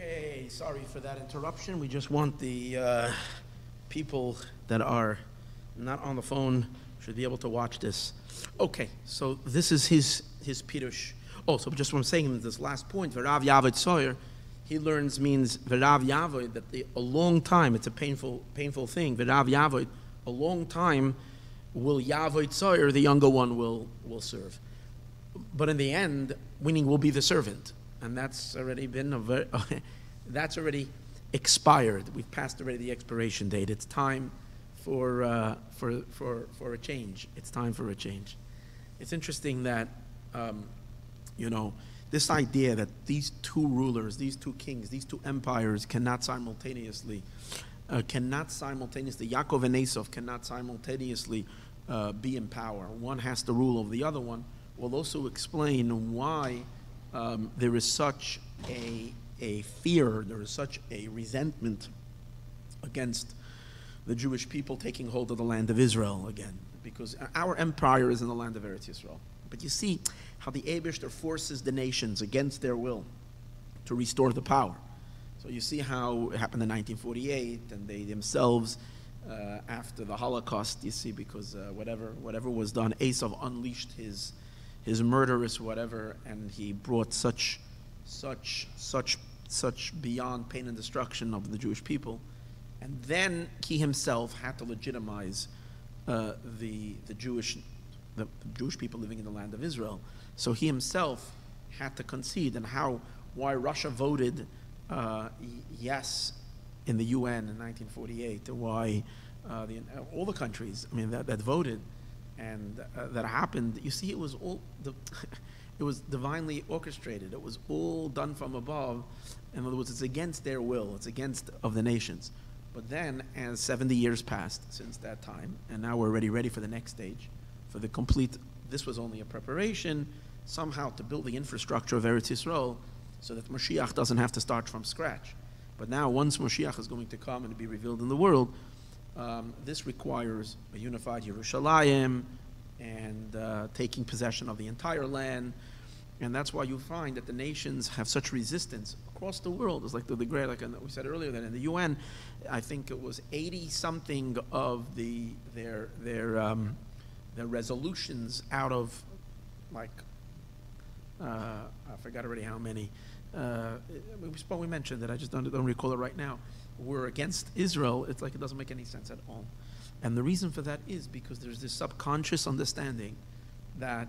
Okay, sorry for that interruption. We just want the people that are not on the phone should be able to watch this. Okay, so this is his pirush. Oh, so just what I'm saying in this last point, V'rav Yavod Tzoyer, he learns means V'rav Yavod, that a long time, it's a painful thing. V'rav Yavod, a long time will Yavod Tzoyer, the younger one, will serve. But in the end, winning will be the servant. And that's already been that's already expired. We've passed already the expiration date. It's time for a change. It's time for a change. It's interesting that this idea that these two rulers, these two kings, these two empires cannot simultaneously, Yaakov and Esau cannot simultaneously be in power. One has to rule over the other one. Will also explain why there is such a fear, there is such a resentment against the Jewish people taking hold of the land of Israel again, because our empire is in the land of Eretz Yisrael. But you see how the Eibishter forces the nations against their will to restore the power. So you see how it happened in 1948, and they themselves, after the Holocaust, you see, because whatever was done, Esau unleashed his murderous whatever, and he brought such beyond pain and destruction of the Jewish people. And then he himself had to legitimize the Jewish people living in the land of Israel. So he himself had to concede, and why Russia voted yes in the UN in 1948, why all the countries, that voted, and that happened. You see, it was it was divinely orchestrated. It was all done from above. In other words, it's against their will. It's against of the nations. But then, as 70 years passed since that time, and now we're already ready for the next stage, for the complete. This was only a preparation, somehow, to build the infrastructure of Eretz Yisrael, so that Moshiach doesn't have to start from scratch. But now, once Moshiach is going to come and be revealed in the world, this requires a unified Yerushalayim and taking possession of the entire land. And that's why you find that the nations have such resistance across the world. It's like the great, like we said earlier, that in the UN, I think it was 80-something of their resolutions out of, like, I forgot already how many. We mentioned that, I just don't recall it right now. Were against Israel. It's like it doesn't make any sense at all. And the reason for that is because there's this subconscious understanding that,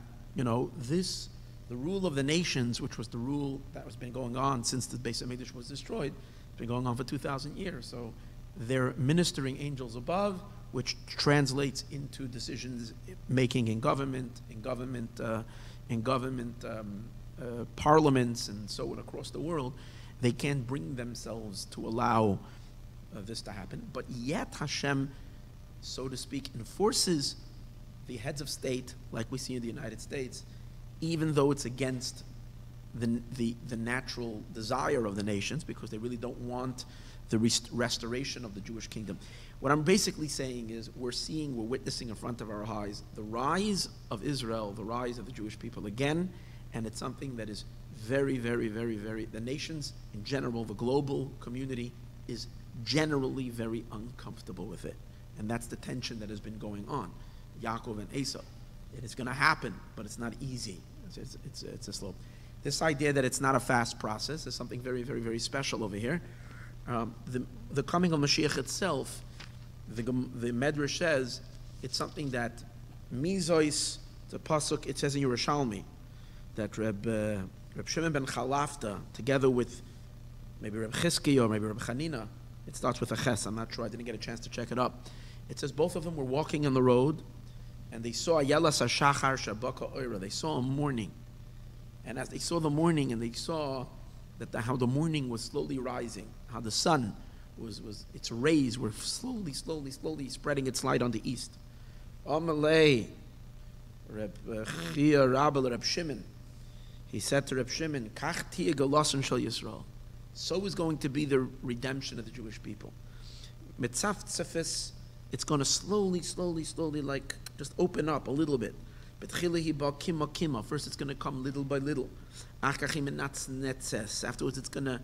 the rule of the nations, which was the rule that has been going on since the Beis HaMikdash was destroyed, it's been going on for 2,000 years. So they're ministering angels above, which translates into decisions making in government, parliaments, and so on across the world. They can't bring themselves to allow this to happen. But yet Hashem, so to speak, enforces the heads of state, like we see in the United States, even though it's against the natural desire of the nations, because they really don't want the restoration of the Jewish kingdom. What I'm basically saying is we're witnessing in front of our eyes the rise of Israel, the rise of the Jewish people again, and it's something that is very, very, very, very, the nations in general, the global community is generally very uncomfortable with it. And that's the tension that has been going on. Yaakov and Esau. It is going to happen, but it's not easy. It's a slope. This idea that it's not a fast process is something very, very, very special over here. The coming of Moshiach itself, the Medrash says, it's something that Mizois, the pasuk, it says in Yerushalmi, that Reb Shimon ben Chalafta, together with maybe Reb Chizki or maybe Reb Chanina, it starts with a ches, I'm not sure, I didn't get a chance to check it up. It says both of them were walking on the road, and they saw Yelas HaShachar Shabaka Oira, they saw a morning. And as they saw the morning, and they saw that how the morning was slowly rising, how the sun its rays were slowly spreading its light on the east. Amalei, Reb Chia Rabel Reb Shimon, he said to Reb Shimon, Kach tia galasan shel Yisrael. So is going to be the redemption of the Jewish people. Mitzaftzefis, it's going to slowly, like just open up a little bit. First it's going to come little by little. Afterwards it's going to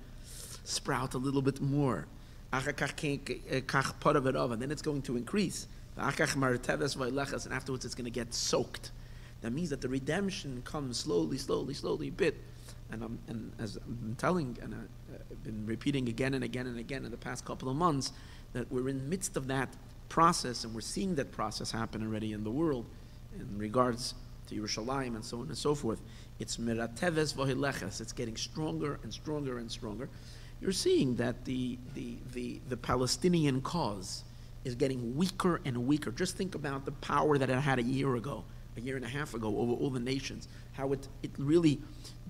sprout a little bit more. And then it's going to increase. And afterwards it's going to get soaked. That means that the redemption comes slowly, a bit. And as I've been telling, and I've been repeating again and again and again in the past couple of months, that we're in the midst of that process, and we're seeing that process happen already in the world in regards to Yerushalayim and so on and so forth. It's merateves v'hileches. It's getting stronger and stronger and stronger. You're seeing that the Palestinian cause is getting weaker and weaker. Just think about the power that it had a year and a half ago over all the nations, how it really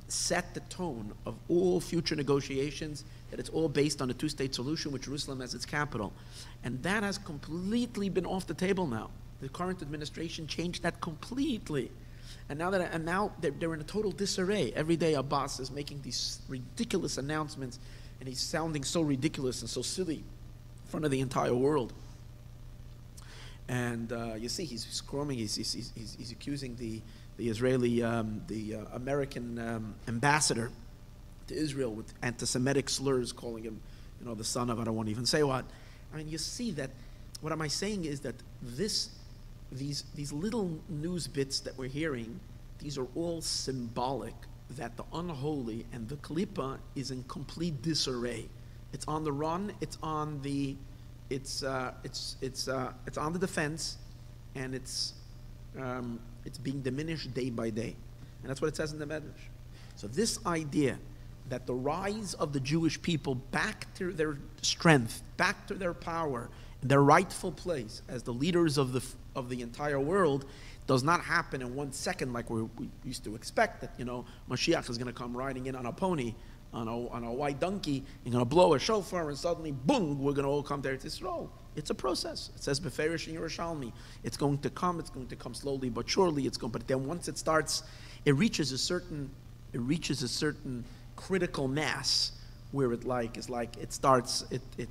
set the tone of all future negotiations, that it's all based on a two-state solution with Jerusalem as its capital. And that has completely been off the table now. The current administration changed that completely. And now they're in a total disarray. Every day Abbas is making these ridiculous announcements, and he's sounding so ridiculous and so silly in front of the entire world. And you see, he's squirming. He's accusing the Israeli, the American ambassador to Israel with anti-Semitic slurs, calling him, the son of I don't want to even say what. I mean, you see that. What am I saying is that these little news bits that we're hearing, these are all symbolic that the unholy and the Klippa is in complete disarray. It's on the run. It's on the defense, and it's being diminished day by day, and that's what it says in the Medrash. So this idea that the rise of the Jewish people back to their strength, back to their power, their rightful place as the leaders of the entire world, does not happen in 1 second like we used to expect. That Moshiach is going to come riding in on a pony, on a white donkey, and going to blow a shofar, and suddenly, boom, we're going to all come there to Yisroel. It's a process. It says Beferish in Yerushalmi. It's going to come slowly but surely. But then once it starts, it reaches a certain critical mass where it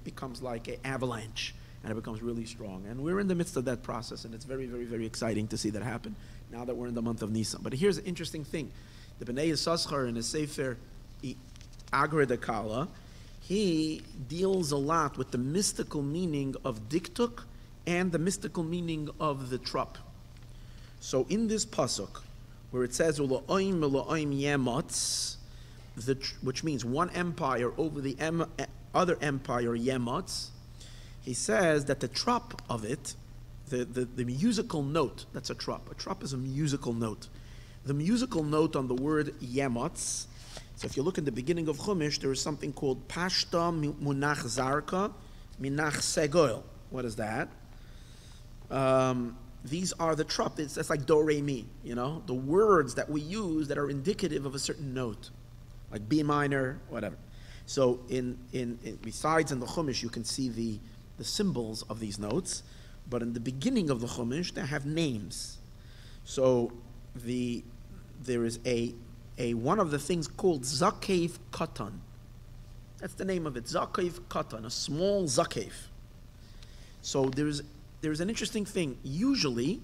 becomes like an avalanche, and it becomes really strong. And we're in the midst of that process, and it's very, very, very exciting to see that happen now that we're in the month of Nisan. But here's an interesting thing. The Bnei Yissaschar in his Sefer Agra de Kala, he deals a lot with the mystical meaning of diktuk and the mystical meaning of the trup. So in this pasuk, where it says "Ulo'im yemotz," which means one empire over the other empire yemotz, he says that the trup of it, the musical note, that's a trup. A trup is a musical note. The musical note on the word yemotz. So if you look in the beginning of Chumash, there is something called Pashta Munach Zarka Minach Segoil. What is that? These are the trup. That's like do, re, mi, the words that we use that are indicative of a certain note, like B minor, whatever. So besides in the Chumash, you can see the symbols of these notes, but in the beginning of the Chumash, they have names. So there is a one of the things called Zakev Katan. That's the name of it, Zakev Katan, a small Zakev. So there's an interesting thing. Usually,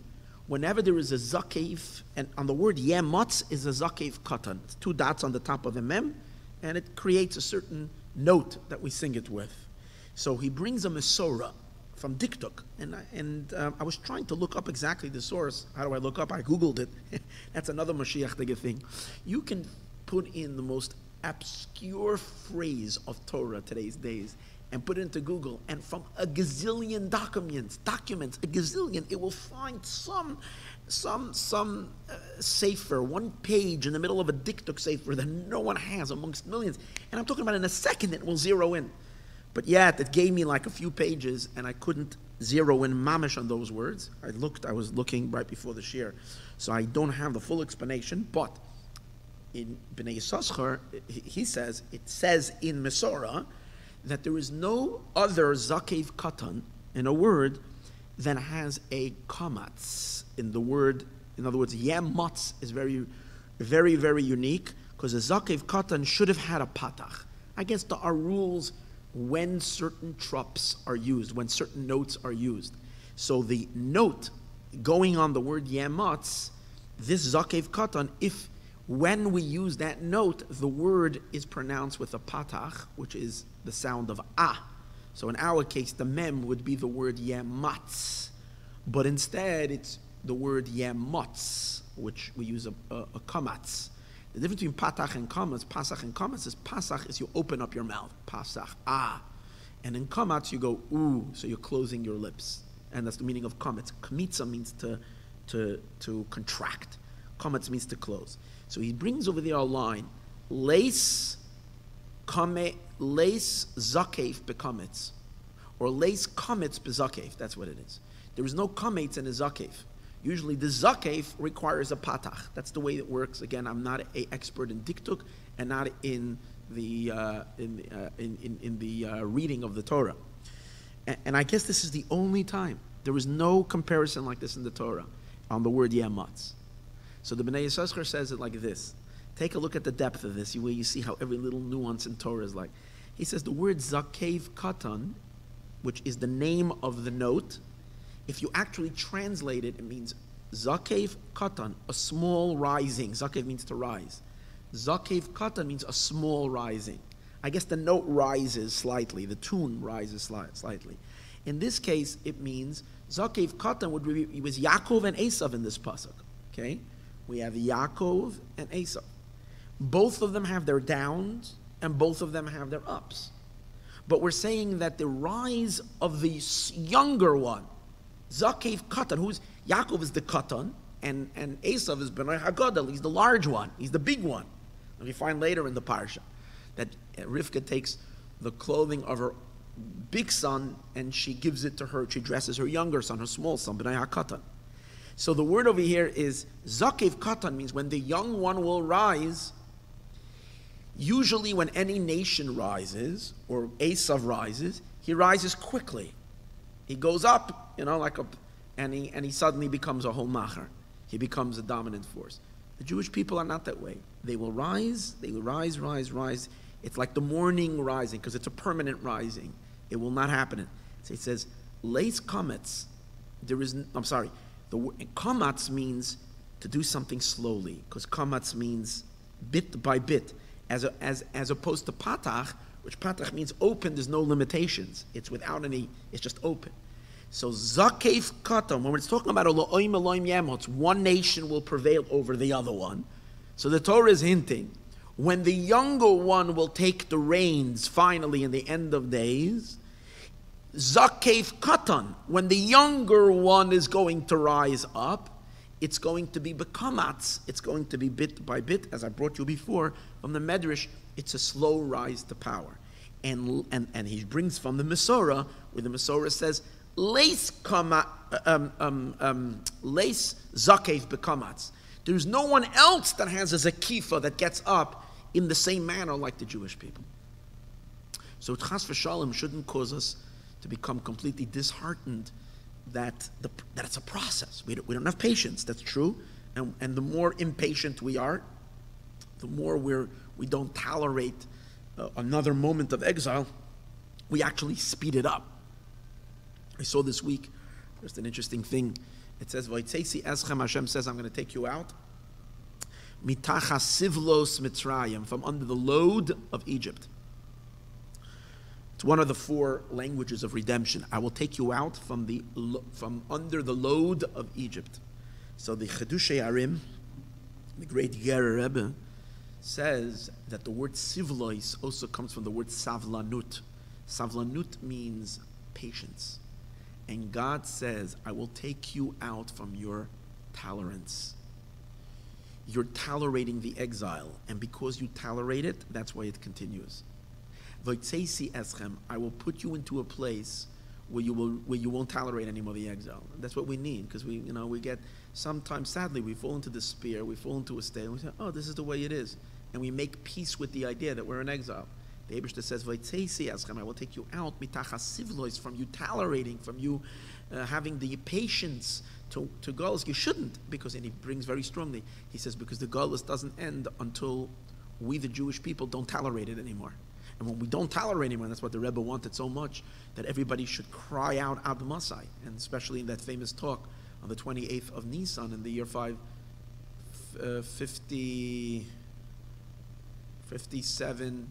whenever there is a Zakev, and on the word Yemotz is a Zakev Katan. It's 2 dots on the top of a mem, and it creates a certain note that we sing it with. So he brings a Mesorah from Diktuk, and I was trying to look up exactly the source. How do I look up? I Googled it. That's another Moshiach thing. You can put in the most obscure phrase of Torah today's days and put it into Google, and from a gazillion documents, a gazillion, it will find some sefer, one page in the middle of a Diktuk sefer that no one has amongst millions. And I'm talking about in a second it will zero in. But yet, it gave me like a few pages, and I couldn't zero in mamish on those words. I was looking right before the shir, so I don't have the full explanation. But in Bnei Yissaschar, it says in Mesorah that there is no other Zakev Katan in a word that has a kamatz in the word. In other words, Yemotz is very, very, very unique, because a Zakev Katan should have had a patach. I guess there are rules when certain trups are used, when certain notes are used. So the note going on the word Yemotz, this Zakev Katan, if When we use that note, the word is pronounced with a patach, which is the sound of ah. So in our case, the mem would be the word yematz, but instead it's the word yemotz, which we use a kamatz. The difference between patach and kamatz, pasach and kamatz, is pasach is you open up your mouth, pasach, ah. And in kamatz you go ooh, so you're closing your lips. And that's the meaning of kamatz. Kamitza means to contract. Kamatz means to close. So he brings over there a line, leis zakef bekametz, or leis kametz bezakef. That's what it is. There is no kametz in a zakef. Usually the zakef requires a patach. That's the way it works. Again, I'm not an expert in diktuk and not in the reading of the Torah. And I guess this is the only time. There is no comparison like this in the Torah on the word yematz. So the Bnei Yissaschar says it like this. Take a look at the depth of this, where you see how every little nuance in Torah is like. He says the word zakev katan, which is the name of the note, if you actually translate it, it means zakev katan, a small rising. Zakev means to rise. Zakev katan means a small rising. I guess the note rises slightly, the tune rises slightly. In this case, it means zakev katan would be, it was Yaakov and Esav in this pasuk. Okay? We have Yaakov and Esav. Both of them have their downs and both of them have their ups. But we're saying that the rise of the younger one, Zakev Katan, who's Yaakov is the Katan, and Esav is Bnei Hagadol, he's the large one, he's the big one. And we find later in the parsha that Rivka takes the clothing of her big son and she gives it to her, she dresses her younger son, her small son, Bnei HaKatan. So the word over here is Zakev Katan, means when the young one will rise. Usually when any nation rises, or Esav rises, he rises quickly. He goes up, and he suddenly becomes a whole macher. He becomes a dominant force. The Jewish people are not that way. They will rise, rise. It's like the morning rising, because it's a permanent rising. It will not happen. So it says, Leis kametz. Kamatz means to do something slowly, because kamatz means bit by bit, as opposed to patach, which patach means open. There's no limitations. It's without any. It's just open. So zakev katan, when it's talking about Elohim Elohim Yemotz, one nation will prevail over the other one. So the Torah is hinting when the younger one will take the reins finally in the end of days. Zakev katan, when the younger one is going to rise up, it's going to be bekamatz, it's going to be bit by bit, as I brought you before, from the Medrash, it's a slow rise to power. And he brings from the Masorah, where the Masorah says, leis zakev bekamatz. There's no one else that has a zakifa that gets up in the same manner like the Jewish people. So chas v'shalom shouldn't cause us to become completely disheartened that it's a process. We don't have patience, that's true. And the more impatient we are, the more we don't tolerate another moment of exile, we actually speed it up. I saw this week, just an interesting thing. It says, Vaytzeisi eschem, Hashem says, I'm going to take you out. Mitachas sivlos Mitzrayim, from under the load of Egypt. It's one of the four languages of redemption. I will take you out from under the load of Egypt. So the Chedushei Arim, the great Ger Rebbe, says that the word sivlois also comes from the word savlanut. Savlanut means patience. And God says, I will take you out from your tolerance. You're tolerating the exile. And because you tolerate it, that's why it continues. V'tzeisi eschem, I will put you into a place where you won't tolerate anymore the exile. That's what we need, because we get, sometimes sadly we fall into despair, we fall into a state, and we say, oh, this is the way it is. And we make peace with the idea that we're in exile. The Eibishter says, V'tzeisi eschem, I will take you out, mitachas sivlois, from you tolerating, from you having the patience to Galus. You shouldn't, because, and he brings very strongly, he says, because the Galus doesn't end until we, the Jewish people, don't tolerate it anymore. And when we don't tolerate anyone, that's what the Rebbe wanted so much, that everybody should cry out Ad Masai, and especially in that famous talk on the 28th of Nisan in the year 5 57,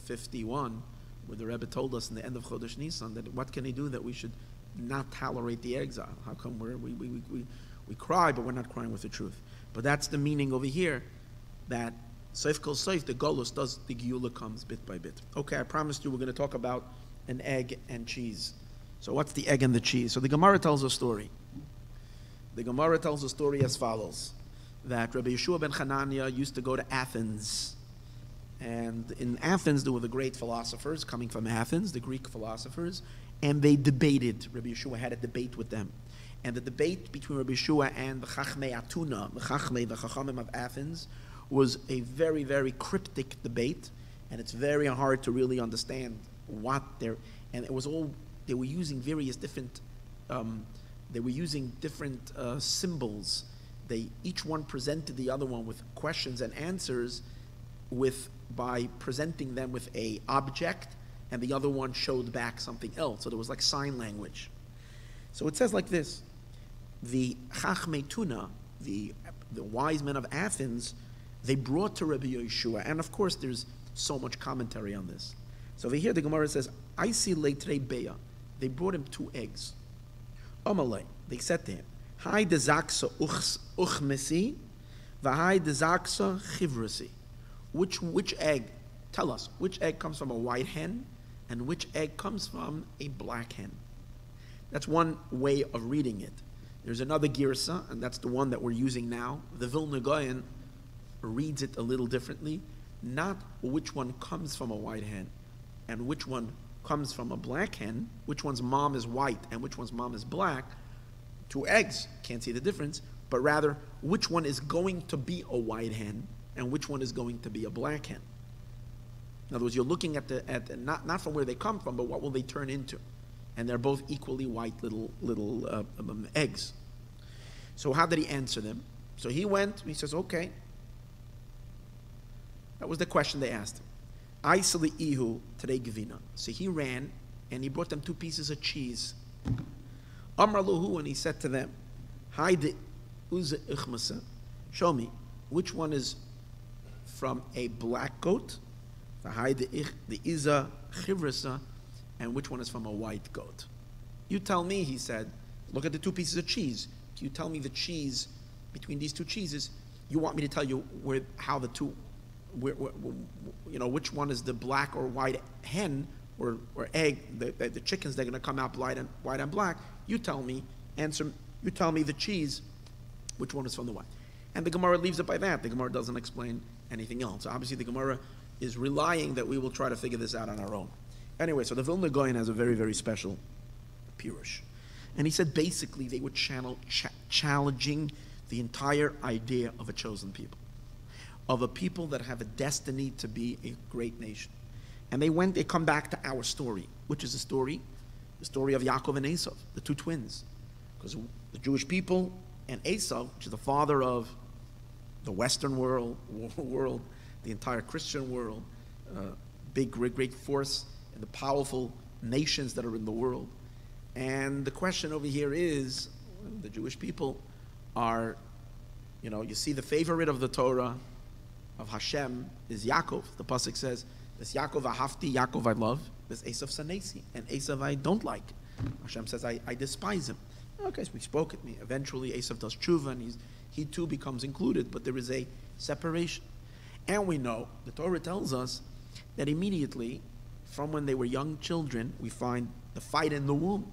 51, where the Rebbe told us in the end of Chodesh Nisan that what can he do that we should not tolerate the exile? How come we cry, but we're not crying with the truth? But that's the meaning over here, that Soif Kol Soif, the Golus does, the Geula comes bit by bit. Okay, I promised you we're going to talk about an egg and cheese. So what's the egg and the cheese? So the Gemara tells a story. The Gemara tells a story as follows, that Rabbi Yeshua ben Hanania used to go to Athens. And in Athens, there were the great philosophers coming from Athens, the Greek philosophers, and they debated. Rabbi Yeshua had a debate with them. And the debate between Rabbi Yeshua and the Chachmei Atuna, the Chachamim of Athens, was a very, very cryptic debate, and it's very hard to really understand what they're, and it was all, they were using various different, symbols. Each one presented the other one with questions and answers by presenting them with a object, and the other one showed back something else. So there was like sign language. So it says like this: the Chachmei Tuna, the wise men of Athens, they brought to Rabbi Yeshua, and of course there's so much commentary on this. So over here the Gemara says, I see leitrei beya. They brought him 2 eggs. Amalei, they said to him, Hai de zaksa uchmesi, v'hai de zaksa chivrasi. Which egg, tell us, which egg comes from a white hen, and which egg comes from a black hen? That's one way of reading it. There's another girsa, and that's the one that we're using now. The Vilna Gaon reads it a little differently. Not which one comes from a white hen and which one comes from a black hen, which one's mom is white and which one's mom is black. 2 eggs, can't see the difference, but rather which one is going to be a white hen and which one is going to be a black hen. In other words, you're looking at not from where they come from, but what will they turn into? And they're both equally white little eggs. So how did he answer them? So he says, okay. That was the question they asked him. Aisali ihu today gvina. So he ran and he brought them 2 pieces of cheese. Amar luhu, and he said to them, Hayde uze ichmasa. Show me which one is from a black goat, the iza chivrasa, and which one is from a white goat. You tell me, he said, look at the 2 pieces of cheese. You tell me the cheese between these 2 cheeses. You want me to tell you how the 2, which one is the black or white hen or egg? The chickens, they're going to come out white and black. You tell me, you tell me the cheese, which one is from the white. And the Gemara leaves it by that. The Gemara doesn't explain anything else. So obviously the Gemara is relying that we will try to figure this out on our own. Anyway, so the Vilna Gaon has a very, very special pirush. And he said basically they were challenging the entire idea of a chosen people, of a people that have a destiny to be a great nation. And they come back to our story, which is the story of Yaakov and Esav, the 2 twins. Because the Jewish people and Esav, which is the father of the Western world, the entire Christian world, big, great force, and the powerful nations that are in the world. And the question over here is, the Jewish people are, you see the favorite of the Torah, of Hashem, is Yaakov. The pasuk says, this Yaakov ahafti, Yaakov I love, this Esav sanesi, and Esav I don't like. Hashem says, I despise him. Okay, so we spoke at me. Eventually Esav does tshuva, and he too becomes included, but there is a separation. And we know, the Torah tells us, that immediately, from when they were young children, we find the fight in the womb.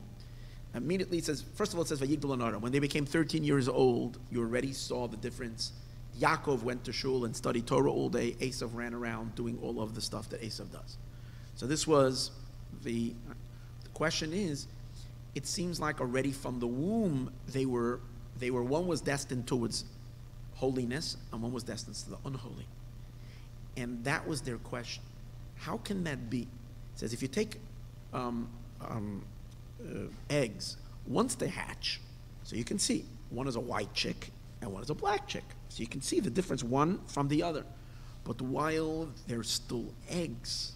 Immediately it says, first of all it says, Vayigdal Anara. When they became 13 years old, you already saw the difference. Yaakov went to shul and studied Torah all day. Esav ran around doing all of the stuff that Esav does. So this was the question is, it seems like already from the womb, they were one was destined towards holiness and one was destined to the unholy. And that was their question. How can that be? It says if you take eggs, once they hatch, so you can see one is a white chick and one is a black chick. So you can see the difference one from the other. But while they're still eggs,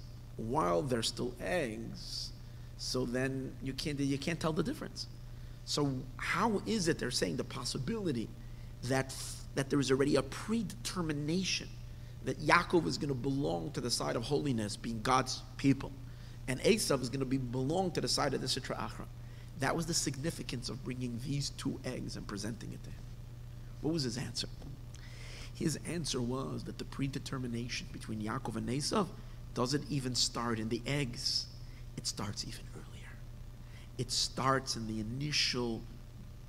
so then you can't tell the difference. So how is it they're saying the possibility that that there is already a predetermination that Yaakov is going to belong to the side of holiness, being God's people, and Esav is going to belong to the side of the Sitra Achra. That was the significance of bringing these two eggs and presenting it to him. What was his answer? His answer was that the predetermination between Yaakov and Esav doesn't even start in the eggs. It starts even earlier. It starts in the initial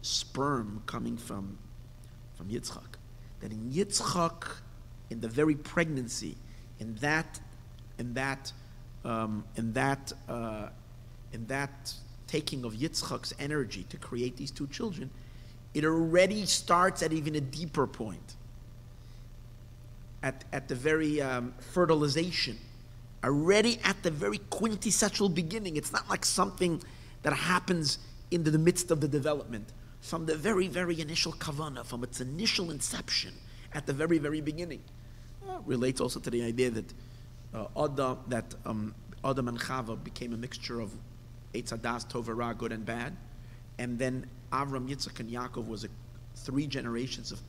sperm coming from Yitzchak. That in Yitzchak, in the very pregnancy, in that taking of Yitzchak's energy to create these two children, it already starts at even a deeper point. At the very fertilization, already at the very quintessential beginning. It's not like something that happens in the midst of the development. From the very, very initial kavanah, from its initial inception, at the very, very beginning. Relates also to the idea that Adam and Chava became a mixture of Eitz Hadas, Tov Ra, good and bad. And then Avram, Yitzchak, and Yaakov was 3 generations of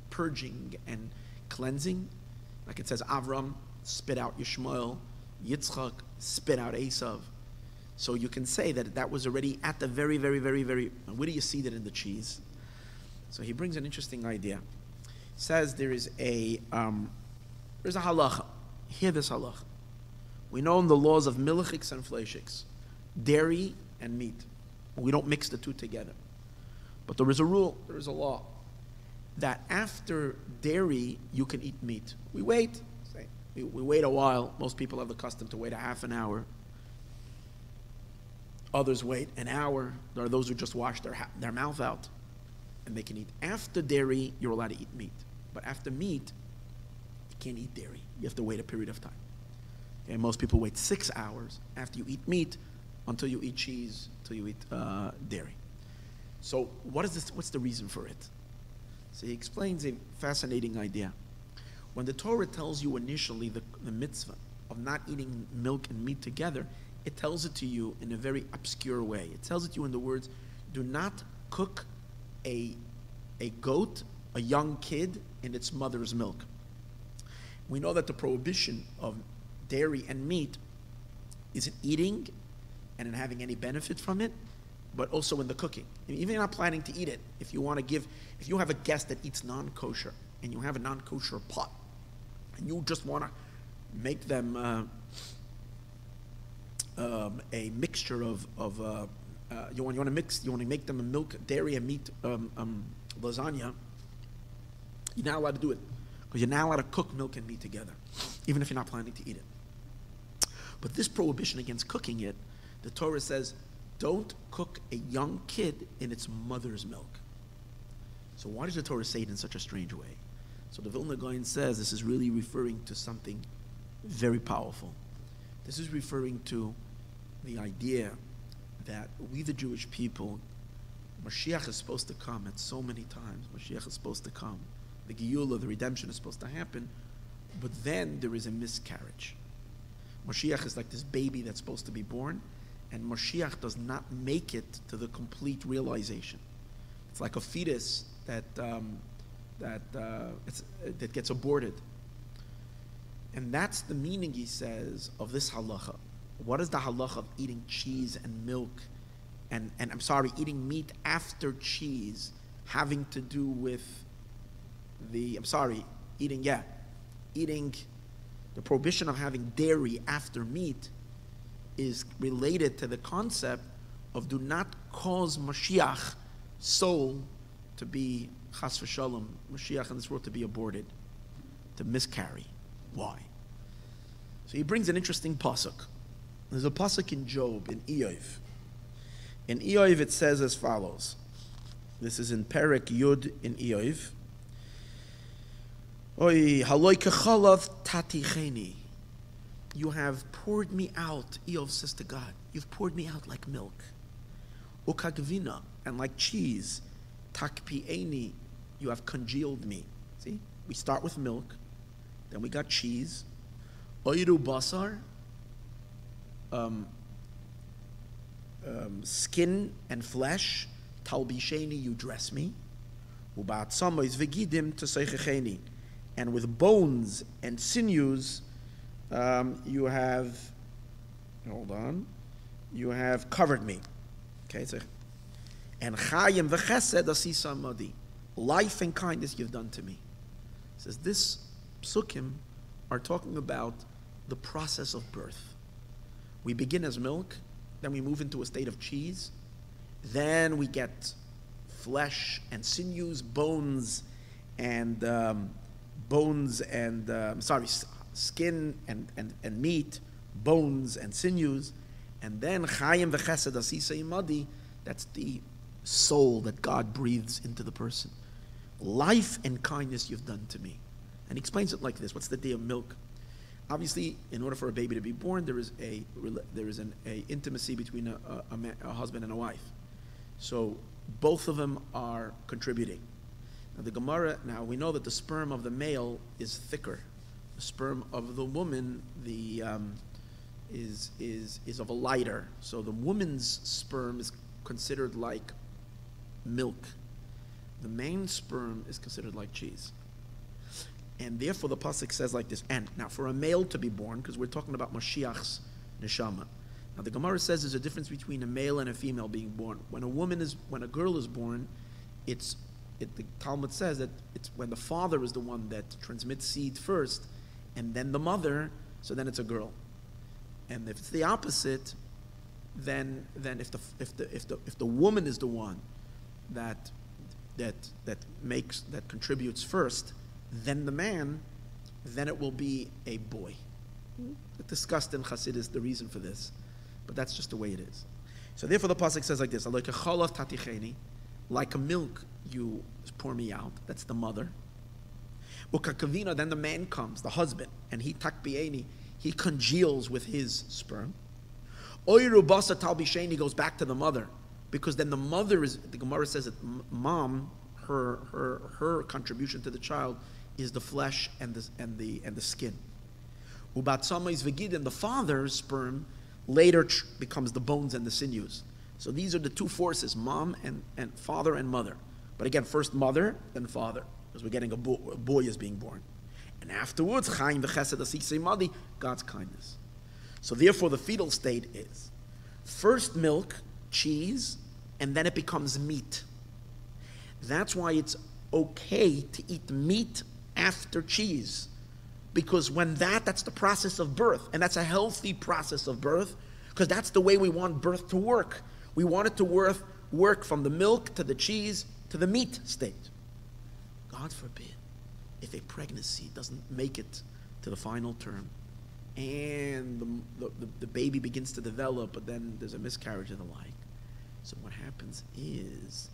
purging and cleansing. Like it says, Avram spit out Yishmael, Yitzchak spit out Esav. So you can say that was already at the very, very, very, very, where do you see that in the cheese? So he brings an interesting idea. He says there's a halacha. Hear this halacha. We know in the laws of milchiks and fleishiks, dairy and meat. We don't mix the two together. But there is a rule, there is a law, that after dairy, you can eat meat. We wait. We wait a while. Most people have the custom to wait a half an hour. Others wait an hour. There are those who just wash their mouth out and they can eat. After dairy, you're allowed to eat meat. But after meat, you can't eat dairy. You have to wait a period of time. Okay, most people wait 6 hours after you eat meat until you eat cheese, until you eat dairy. So what is this? What's the reason for it? So he explains a fascinating idea. When the Torah tells you initially the mitzvah of not eating milk and meat together, it tells it to you in a very obscure way. It tells it to you in the words, do not cook a goat, a young kid, in its mother's milk. We know that the prohibition of dairy and meat is in eating and in having any benefit from it, but also in the cooking. Even if you're not planning to eat it, if you have a guest that eats non-kosher, and you have a non-kosher pot, and you just want to make them a mixture of you want to make them a milk, dairy, and meat lasagna. You're not allowed to do it because you're not allowed to cook milk and meat together, even if you're not planning to eat it. But this prohibition against cooking it, the Torah says, don't cook a young kid in its mother's milk. So why does the Torah say it in such a strange way? So the Vilna Gaon says this is really referring to something very powerful. This is referring to the idea that we, the Jewish people, Moshiach is supposed to come at so many times. Moshiach is supposed to come. The Geula, the redemption, is supposed to happen. But then there is a miscarriage. Moshiach is like this baby that's supposed to be born, and Moshiach does not make it to the complete realization. It's like a fetus that gets aborted. And that's the meaning, he says, of this halacha. What is the halacha of eating cheese and milk and eating meat after cheese having to do with eating the prohibition of having dairy after meat is related to the concept of do not cause Moshiach soul to be chas v'shalom, Moshiach in this world to be aborted, to miscarry. Why? So he brings an interesting pasuk. There's a pasuk in Job, in Eov. In Eov it says as follows. This is in Perek Yud in Eov. Oy, haloi kechalav taticheni. You have poured me out, Eov says to God. You've poured me out like milk. Ukagvina, and like cheese. Takpieni, you have congealed me. See? We start with milk. Then we got cheese. Oiru basar, skin and flesh. Talbisheni, you dress me. Uba'atzamois v'gidim t'seichecheni. And with bones and sinews, you have, you have covered me. Okay, and chayim v'chesed asisa madi. Life and kindness you've done to me. It says this psukim are talking about the process of birth. We begin as milk, then we move into a state of cheese, then we get flesh and sinews, bones and skin and meat, bones and sinews, and then chayim v'chesed asisa imadi. That's the soul that God breathes into the person. Life and kindness you've done to me. And he explains it like this. What's the day of milk? Obviously, in order for a baby to be born, there is an intimacy between a husband and a wife. So both of them are contributing. Now the Gemara, we know that the sperm of the male is thicker. The sperm of the woman is of a lighter. So the woman's sperm is considered like milk. The man's sperm is considered like cheese. And therefore the pasuk says like this. And now for a male to be born, because we're talking about Moshiach's neshama. Now the Gemara says there's a difference between a male and a female being born. When a girl is born, the Talmud says that it's when the father is the one that transmits seed first, and then the mother, so then it's a girl. And if it's the opposite, then if the woman is the one that contributes first, then the man, then it will be a boy. It's discussed in Chassidus the reason for this, but that's just the way it is. So therefore the pasuk says like this: like a cholav taticheni, like a milk you pour me out. That's the mother. Ukakavina, then the man comes, the husband, and he takbieni, he congeals with his sperm. Oyru basa talbisheni, goes back to the mother, because then the mother is. The Gemara says that mom, her contribution to the child is the flesh and the skin. Ubatsama is vegid, and the father's sperm later becomes the bones and the sinews. So these are the two forces: mom and father and mother. But again, first mother, then father, because we're getting a boy is being born, and afterwards chayim v'chesed asisei madi, God's kindness. So therefore, the fetal state is first milk, cheese, and then it becomes meat. That's why it's okay to eat meat after cheese, because when that's the process of birth, and that's a healthy process of birth, because that's the way we want birth to work. We want it to work from the milk to the cheese to the meat state. God forbid if a pregnancy doesn't make it to the final term, and the baby begins to develop, but then there's a miscarriage and the like. So what happens is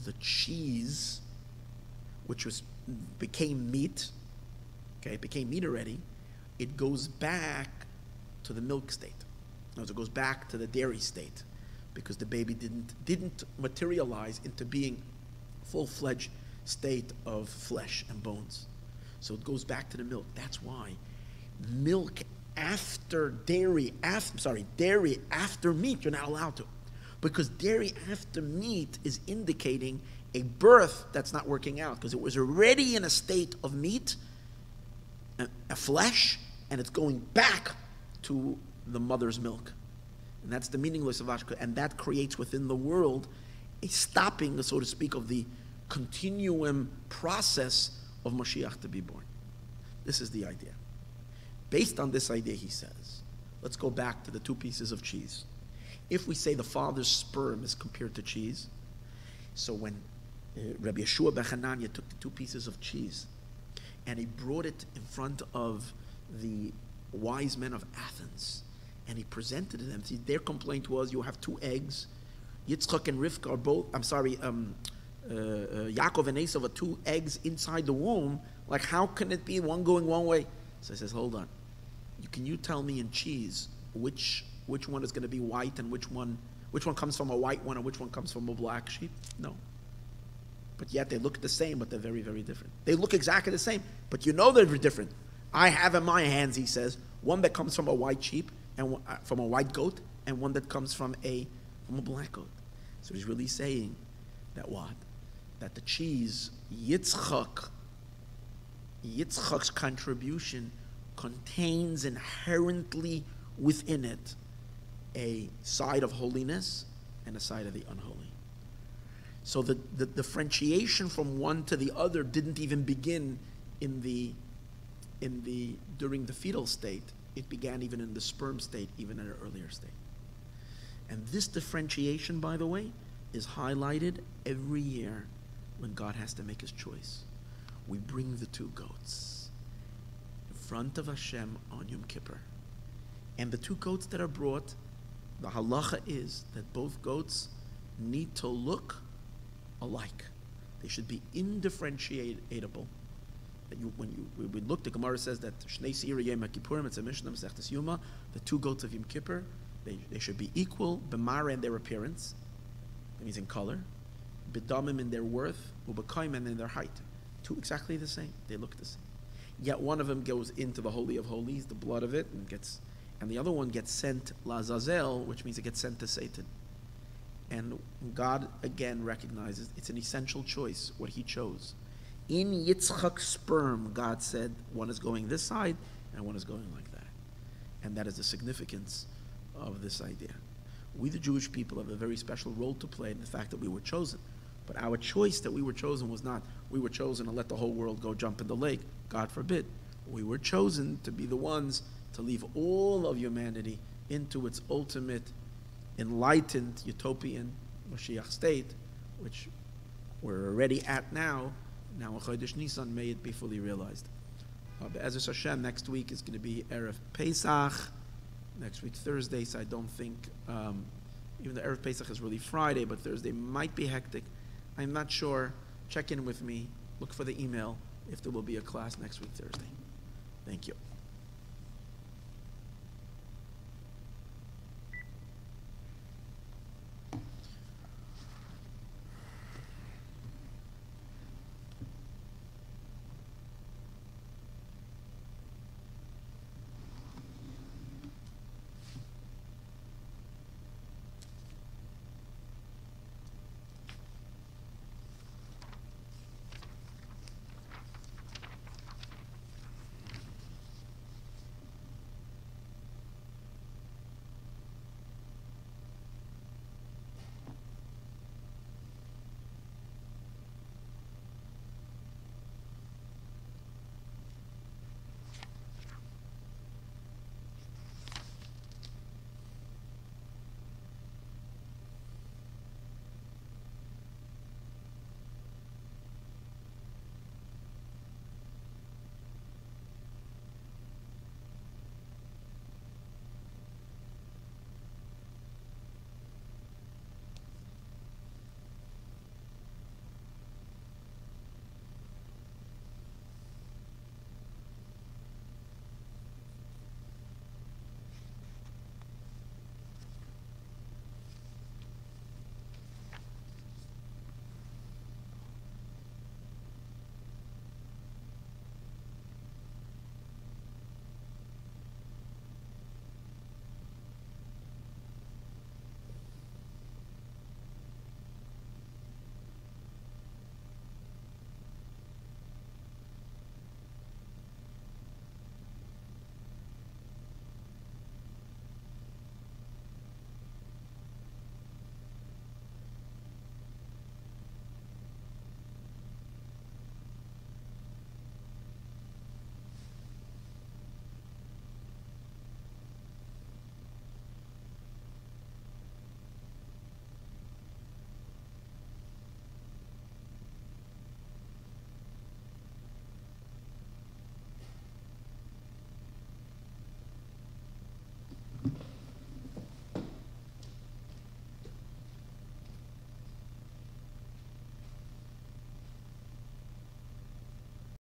the cheese, which became meat, okay, it became meat already, it goes back to the milk state. In other words, it goes back to the dairy state, because the baby didn't materialize into being a full-fledged state of flesh and bones. So it goes back to the milk. That's why milk after dairy after meat, you're not allowed to. Because dairy after meat is indicating a birth that's not working out, because it was already in a state of meat, a flesh, and it's going back to the mother's milk. And that's the meaningless of Ashka, and that creates within the world a stopping, so to speak, of the continuum process of Moshiach to be born. This is the idea. Based on this idea, he says, let's go back to the two pieces of cheese. If we say the father's sperm is compared to cheese, so when Rabbi Yeshua ben Hanania took the two pieces of cheese and he brought it in front of the wise men of Athens, and he presented to them, see, their complaint was, you have two eggs, Yitzchak and Rivka are both, Yaakov and Esav are two eggs inside the womb, like how can it be one going one way? So he says, hold on, can you tell me in cheese which one is going to be white and which one comes from a white one and which one comes from a black sheep? No. But yet they look the same, but they're very, very different. They look exactly the same, but you know they're different. I have in my hands, he says, one that comes from a white sheep and from a white goat, and one that comes from a black goat. So he's really saying that what? that the cheese, Yitzchak's contribution contains inherently within it a side of holiness and a side of the unholy. So the differentiation from one to the other didn't even begin during the fetal state. It began even in the sperm state, even at an earlier state. And this differentiation, by the way, is highlighted every year when God has to make his choice. We bring the two goats in front of Hashem on Yom Kippur. And the two goats that are brought, the halacha is that both goats need to look alike. They should be indifferentiatable. When we look, the Gemara says that Shnei Seir Yom Kippurim, it's a Mishnah, Masechtas Yoma, the two goats of Yom Kippur, they should be equal, b'mara in their appearance, that means in color, b'damim in their worth, u'b'kaim in their height. Two exactly the same. They look the same. Yet one of them goes into the Holy of Holies, the blood of it, and the other one gets sent Lazazel, which means it gets sent to Satan. And God again recognizes it's an essential choice, what he chose. In Yitzchak's sperm, God said, one is going this side and one is going like that. And that is the significance of this idea. We, the Jewish people, have a very special role to play in the fact that we were chosen. But our choice that we were chosen was not, we were chosen to let the whole world go jump in the lake. God forbid. We were chosen to be the ones to leave all of humanity into its ultimate enlightened utopian Moshiach state, which we're already at now. Now in Chodesh Nisan, may it be fully realized. Be'ezus Hashem, next week is going to be Erev Pesach. Next week, Thursday, so I don't think, even the Erev Pesach is really Friday, but Thursday might be hectic. I'm not sure. Check in with me. Look for the email if there will be a class next week, Thursday. Thank you.